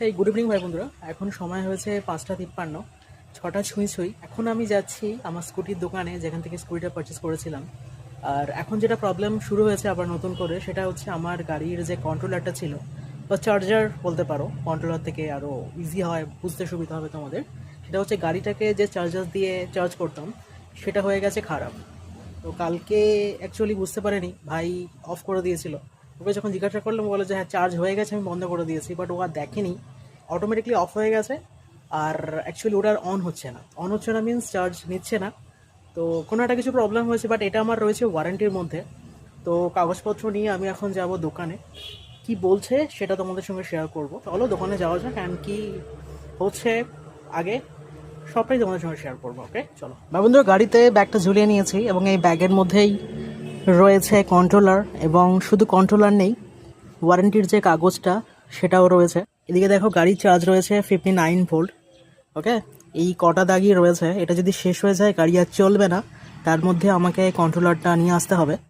এই good evening ভাই বন্ধুরা। এখন সময় হয়েছে 5টা 53, 6টা ছুঁই ছুঁই। এখন আমি যাচ্ছি আমার স্কুটির দোকানে, যেখান থেকে স্কুটিটা পারচেস করেছিলাম। আর এখন যেটা প্রবলেম শুরু হয়েছে আবার নতুন করে, সেটা হচ্ছে আমার গাড়ির যে কন্ট্রোলারটা ছিল, বা চার্জার বলতে পারো, কন্ট্রোলার থেকে আরও ইজি হয়, বুঝতে সুবিধা হবে তোমাদের। সেটা হচ্ছে গাড়িটাকে যে চার্জার দিয়ে চার্জ করতাম, সেটা হয়ে গেছে খারাপ। তো কালকে অ্যাকচুয়ালি বুঝতে পারেনি, ভাই অফ করে দিয়েছিল। ওকে যখন জিজ্ঞাসা করলাম, বলে যে হ্যাঁ চার্জ হয়ে গেছে, আমি বন্ধ করে দিয়েছি, বাট ও আর দেখেনি, অটোমেটিকলি অফ হয়ে গেছে। আর অ্যাকচুয়ালি ওটা অন হচ্ছে না মিনস চার্জ নিচ্ছে না। তো কোনো একটা কিছু প্রবলেম হয়েছে, বাট এটা আমার রয়েছে ওয়ারেন্টির মধ্যে। তো কাগজপত্র নিয়ে আমি এখন যাব দোকানে, কি বলছে সেটা তোমাদের সঙ্গে শেয়ার করব। চলো দোকানে যাওয়া যাক, অ্যান্ড কি হচ্ছে আগে সবটাই তোমাদের সঙ্গে শেয়ার করবো। ওকে চলো ভাই বন্ধুরা, গাড়িতে ব্যাগটা ঝুলিয়ে নিয়েছি এবং এই ব্যাগের মধ্যেই রয়েছে কন্ট্রোলার, এবং শুধু কন্ট্রোলার নেই, ওয়ারেন্টির যে কাগজটা সেটাও রয়েছে। এদিকে দেখো গাড়ির চার্জ রয়েছে 59 ভোল্ট। ওকে, এই কটা দাগই রয়েছে, এটা যদি শেষ হয়ে যায় গাড়ি আর চলবে না। তার মধ্যে আমাকে কন্ট্রোলারটা নিয়ে আসতে হবে।